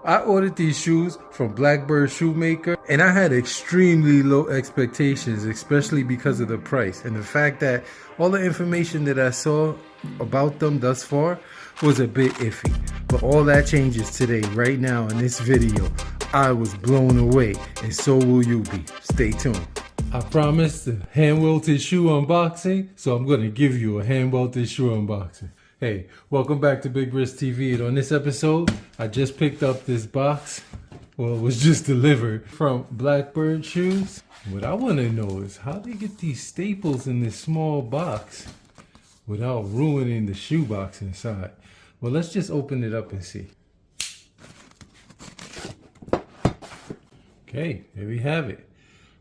I ordered these shoes from Blackbird Shoemaker, and I had extremely low expectations, especially because of the price and the fact that all the information that I saw about them thus far was a bit iffy. But all that changes today, right now in this video. I was blown away, and so will you be. Stay tuned. I promised a hand-welted shoe unboxing, so I'm going to give you a hand-welted shoe unboxing. Hey, welcome back to Big Bris TV, and on this episode, I just picked up this box. Well, it was just delivered from Blackbird Shoes. What I want to know is how they get these staples in this small box without ruining the shoe box inside. Well, let's just open it up and see. Okay, there we have it.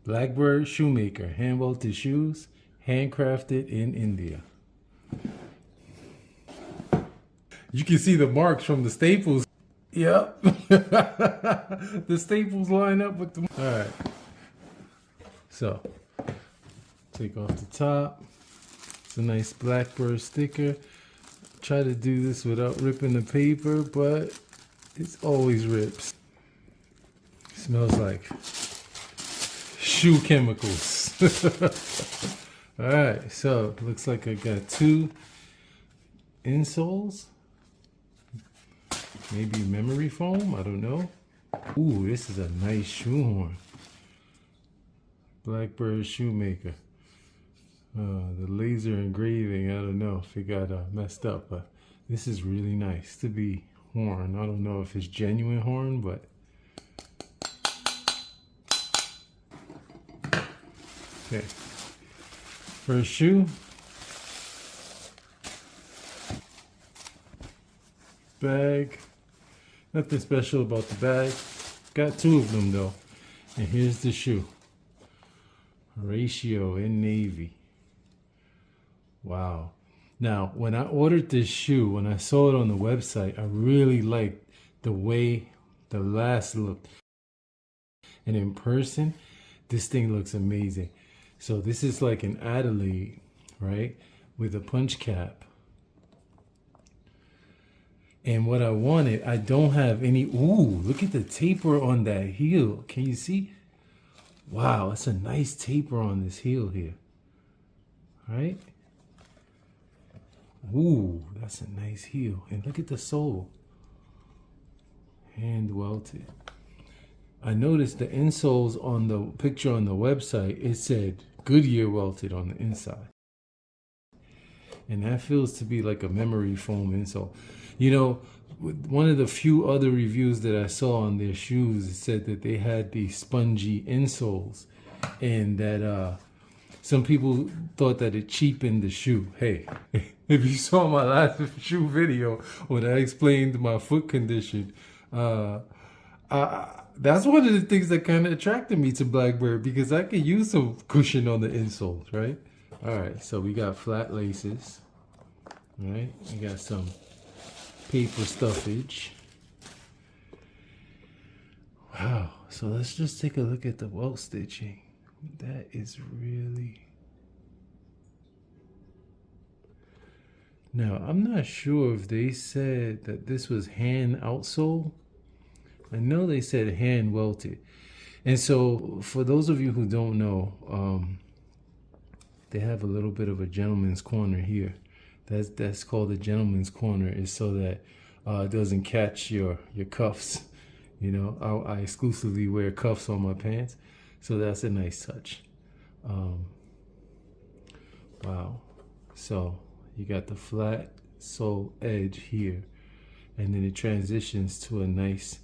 Blackbird Shoemaker, hand-welted shoes, handcrafted in India. You can see the marks from the staples. Yep. The staples line up with the... All right. So, take off the top. It's a nice Blackbird sticker. Try to do this without ripping the paper, but it always rips. Smells like shoe chemicals. All right, so looks like I got 2 insoles. Maybe memory foam, I don't know. Ooh, this is a nice shoehorn. Blackbird Shoemaker. The laser engraving, I don't know if it got messed up, but this is really nice to be horn. I don't know if it's genuine horn, but okay. First shoe. Bag. Nothing special about the bag. Got 2 of them though. And here's the shoe. Horacio in navy. Wow. Now, when I ordered this shoe, when I saw it on the website, I really liked the way the last looked. And in person, this thing looks amazing. So this is like an Adelaide, right? With a punch cap. And what I wanted, I don't have any, ooh, look at the taper on that heel. Can you see? Wow, it's a nice taper on this heel here. Right? Ooh, that's a nice heel. And look at the sole. Hand welted. I noticed the insoles on the picture on the website, it said Goodyear welted on the inside. And that feels to be like a memory foam insole. You know, one of the few other reviews that I saw on their shoes, it said that they had these spongy insoles and that some people thought that it cheapened the shoe. Hey, if you saw my last shoe video when I explained my foot condition, that's one of the things that kind of attracted me to Blackbird, because I could use some cushion on the insoles, right? All right, so we got flat laces, right? We got some paper stuffage. Wow, so let's just take a look at the welt stitching. That is really... Now, I'm not sure if they said that this was hand outsole. I know they said hand welted. And so for those of you who don't know, they have a little bit of a gentleman's corner here. That's called a gentleman's corner, is so that it doesn't catch your cuffs. You know, I exclusively wear cuffs on my pants, so that's a nice touch. Wow. So you got the flat sole edge here, and then it transitions to a nice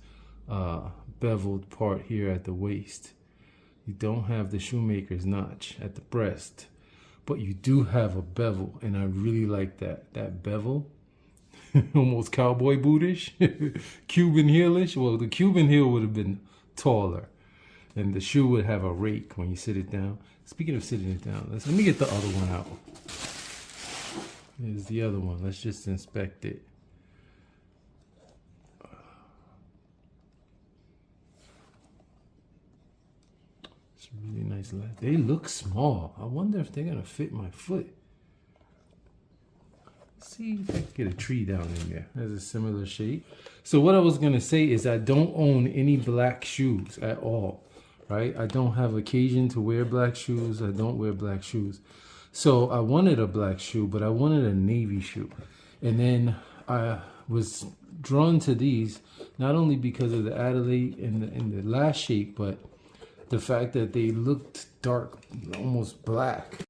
beveled part here at the waist. You don't have the shoemaker's notch at the breast, but you do have a bevel, and I really like that bevel. Almost cowboy bootish. Cuban heelish. Well, the Cuban heel would have been taller, and the shoe would have a rake when you sit it down. Speaking of sitting it down, let me get the other one out. Here's the other one. Let's just inspect it. It's really nice. They look small. I wonder if they're gonna fit my foot. Let's see if I can get a tree down in there. There's a similar shape. So what I was gonna say is I don't own any black shoes at all, right? I don't have occasion to wear black shoes. I don't wear black shoes. So I wanted a black shoe, but I wanted a navy shoe. And then I was drawn to these, not only because of the Adelaide and the last shape, but the fact that they looked dark, almost black.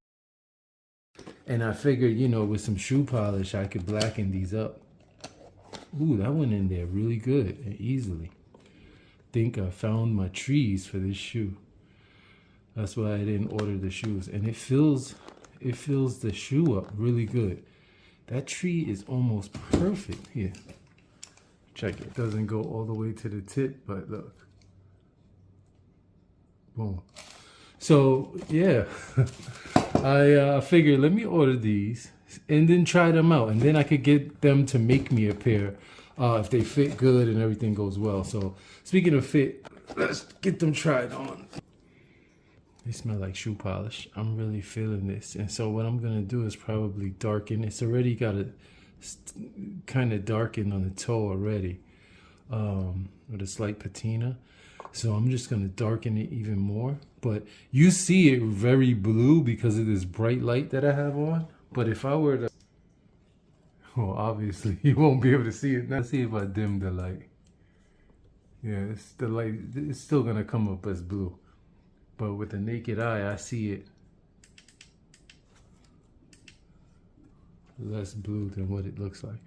And I figured, you know, with some shoe polish, I could blacken these up. Ooh, that went in there really good and easily. Think I found my trees for this shoe. That's why I didn't order the shoes. And it fills the shoe up really good. That tree is almost perfect here. Check it. Doesn't go all the way to the tip, but look. Boom. So yeah, I figured let me order these and then try them out, and then I could get them to make me a pair if they fit good and everything goes well. So speaking of fit, let's get them tried on. They smell like shoe polish. I'm really feeling this. And so what I'm gonna do is probably darken. It's already got a kind of darkened on the toe already with a slight patina. So I'm just gonna darken it even more. But you see it very blue because of this bright light that I have on. But if I were to, well, obviously you won't be able to see it. Now see if I dim the light. Yeah, it's the light. It's still gonna come up as blue. But with the naked eye, I see it less blue than what it looks like.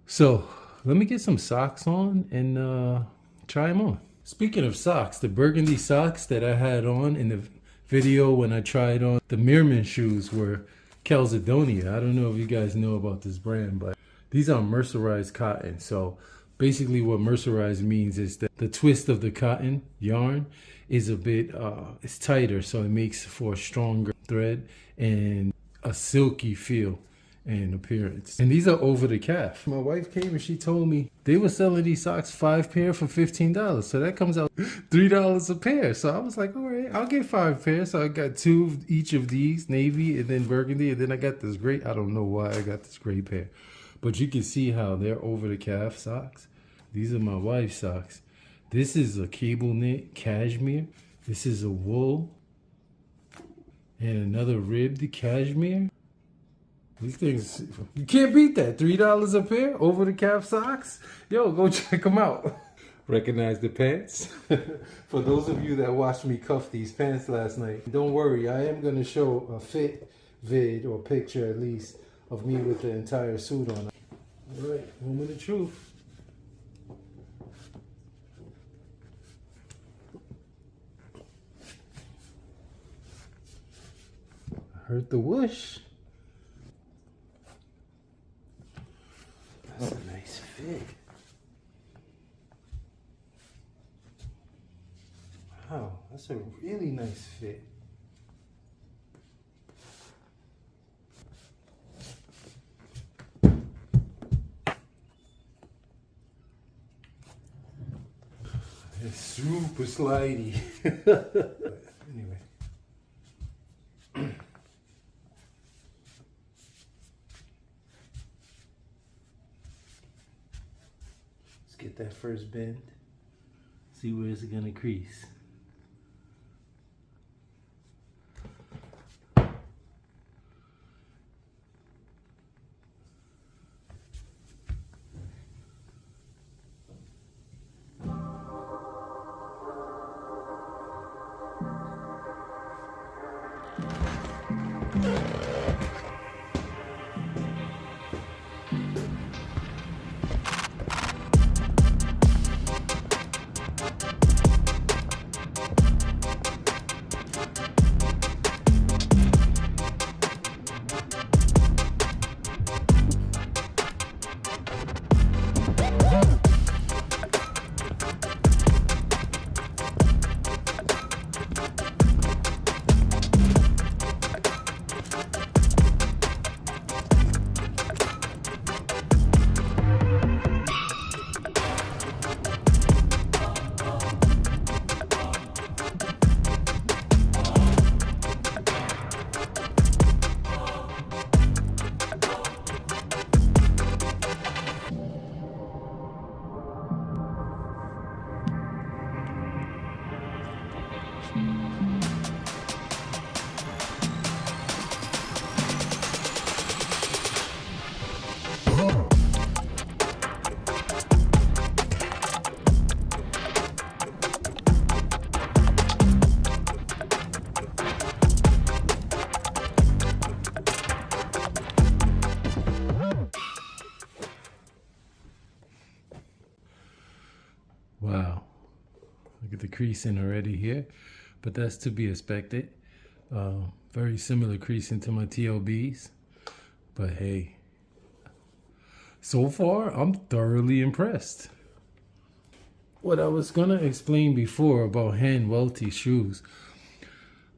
So let me get some socks on and try them on. Speaking of socks, the burgundy socks that I had on in the video when I tried on the Meermin shoes were Calzedonia. I don't know if you guys know about this brand, but these are mercerized cotton. So basically what mercerized means is that the twist of the cotton yarn is a bit, it's tighter, so it makes for a stronger thread and a silky feel and appearance. And these are over the calf. My wife came and she told me they were selling these socks 5 pair for $15. So that comes out $3 a pair. So I was like, all right, I'll get 5 pairs. So I got 2 of each of these, navy and then burgundy. And then I got this gray, I don't know why I got this gray pair. But you can see how they're over the calf socks. These are my wife's socks. This is a cable knit cashmere. This is a wool. And another ribbed cashmere. These things, you can't beat that. $3 a pair, over the calf socks. Yo, go check them out. Recognize the pants? For those of you that watched me cuff these pants last night, don't worry, I am gonna show a fit vid or picture at least of me with the entire suit on. All right, moment of truth. I heard the whoosh. That's a nice fit. Wow, that's a really nice fit. It's super slidey. Anyway. Get that first bend. See where it's gonna crease. Wow, look at the creasing already here, but that's to be expected. Very similar creasing to my TLBs, but hey, so far I'm thoroughly impressed. What I was gonna explain before about hand welted shoes,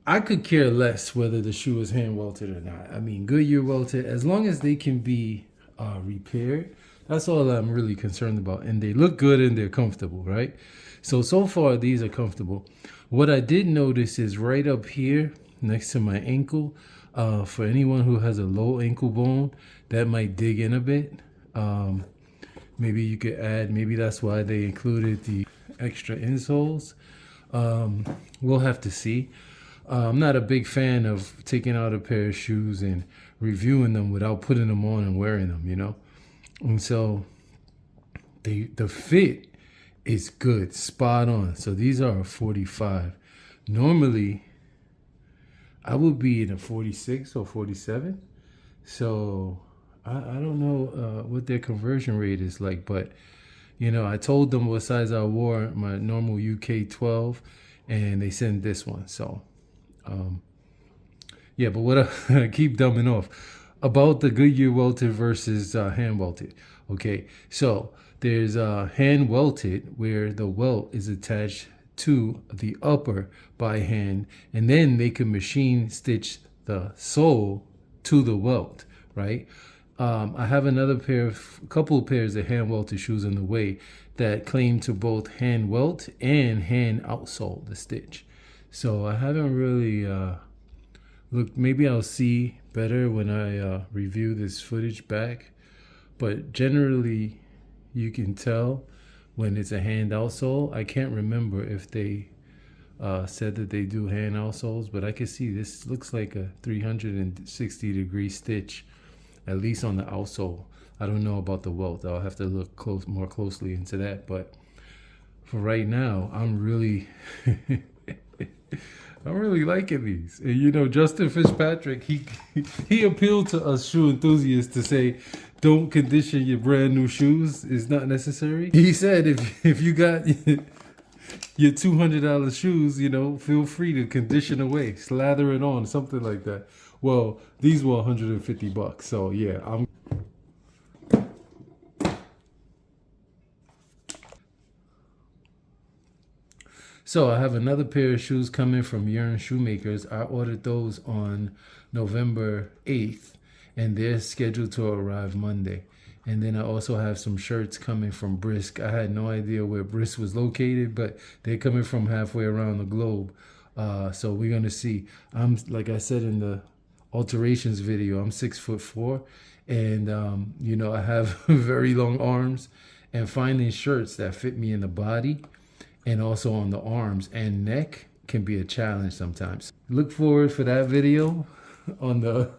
I could care less whether the shoe is hand welted or not. I mean, Goodyear welted, as long as they can be repaired, that's all I'm really concerned about. And they look good and they're comfortable, right? So far these are comfortable. What I did notice is right up here next to my ankle, for anyone who has a low ankle bone, that might dig in a bit. Maybe you could add, maybe that's why they included the extra insoles. We'll have to see. I'm not a big fan of taking out a pair of shoes and reviewing them without putting them on and wearing them, you know? And so the fit is good, spot on. So these are a 45. Normally, I would be in a 46 or 47. So I don't know what their conversion rate is like, but you know, I told them what size I wore, my normal UK 12, and they sent this one. So yeah, but what I keep dumbing off about the Goodyear welted versus hand welted. Okay, so there's hand welted where the welt is attached to the upper by hand, and then they can machine stitch the sole to the welt, right? I have another couple of pairs of hand welted shoes in the way that claim to both hand welt and hand outsole the stitch. So I haven't really looked. Maybe I'll see better when I review this footage back, but generally you can tell when it's a hand outsole. I can't remember if they said that they do hand outsoles, but I can see this looks like a 360-degree stitch, at least on the outsole. I don't know about the welt. I'll have to look more closely into that, but for right now, I'm really I'm really liking these. And you know, Justin Fitzpatrick, he appealed to us shoe enthusiasts to say, don't condition your brand new shoes. It's not necessary. He said if you got your $200 shoes, you know, feel free to condition away, slather it on, something like that. Well, these were 150 bucks. So yeah, So I have another pair of shoes coming from Yearn Shoemakers. I ordered those on November 8th, and they're scheduled to arrive Monday. And then I also have some shirts coming from Brisk. I had no idea where Bris was located, but they're coming from halfway around the globe. So we're gonna see. I'm, like I said in the alterations video, I'm 6'4", and you know, I have very long arms, and finding shirts that fit me in the body and also on the arms and neck can be a challenge sometimes. Look forward for that video on the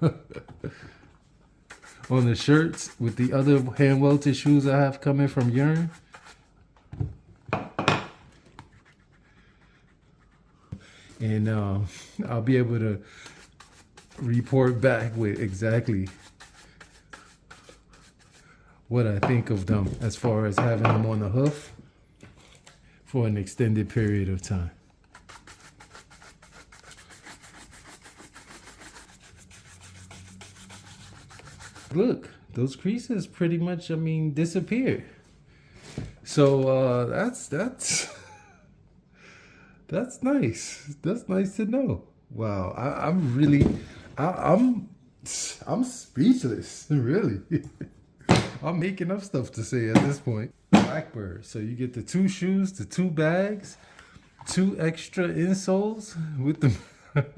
on the shirts with the other hand welted shoes I have coming from Yearn. And I'll be able to report back with exactly what I think of them as far as having them on the hoof for an extended period of time. Look, those creases pretty much, I mean, disappeared. So that's nice. That's nice to know. Wow, I'm speechless, really. I'm making up stuff to say at this point. Blackbird. So you get the 2 shoes, the 2 bags, 2 extra insoles with the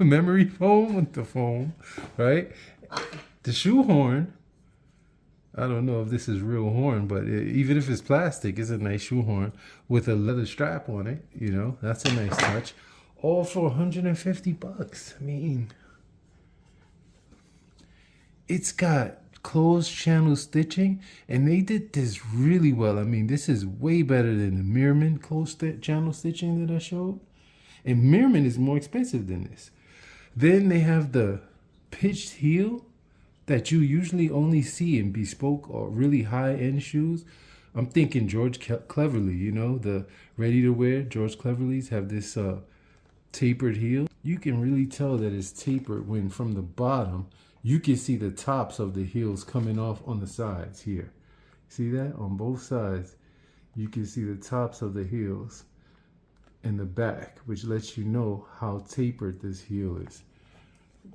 memory foam, with the foam, right? The shoe horn. I don't know if this is real horn, but even if it's plastic, it's a nice shoe horn with a leather strap on it. You know, that's a nice touch. all for 150 bucks. I mean, it's got closed channel stitching, and they did this really well. I mean, this is way better than the Meermin closed channel stitching that I showed. And Meermin is more expensive than this. Then they have the pitched heel that you usually only see in bespoke or really high-end shoes. I'm thinking George Cleverly, you know, the ready-to-wear George Cleverlys have this tapered heel. You can really tell that it's tapered when from the bottom, you can see the tops of the heels coming off on the sides here. See that? On both sides, you can see the tops of the heels in the back, which lets you know how tapered this heel is.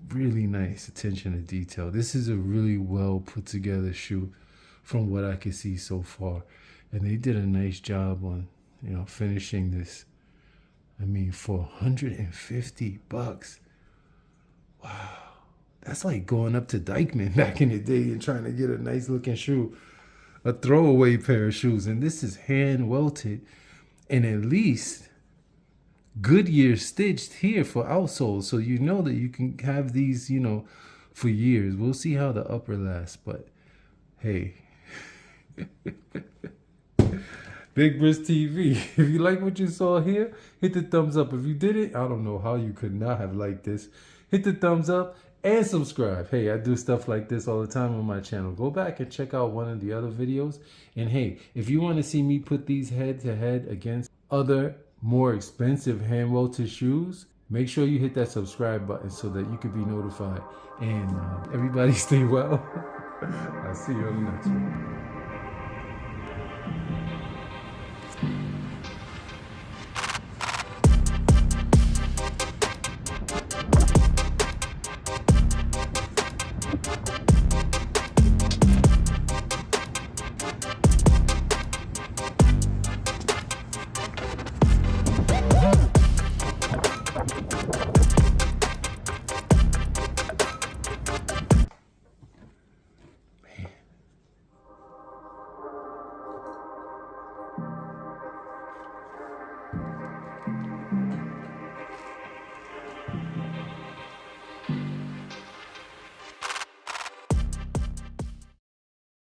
Really nice attention to detail. This is a really well put together shoe from what I can see so far. And they did a nice job on, you know, finishing this. I mean, for 150 bucks. Wow. That's like going up to Dykeman back in the day and trying to get a nice looking shoe, a throwaway pair of shoes. And this is hand welted and at least Goodyear stitched here for outsoles. So you know that you can have these, you know, for years. We'll see how the upper lasts, but hey. Big Bris TV. If you like what you saw here, hit the thumbs up. If you didn't, I don't know how you could not have liked this. Hit the thumbs up and subscribe. Hey, I do stuff like this all the time on my channel. Go back and check out one of the other videos. And hey, if you want to see me put these head to head against other more expensive hand welted shoes, make sure you hit that subscribe button so that you can be notified. And everybody stay well. I'll see you on the next one.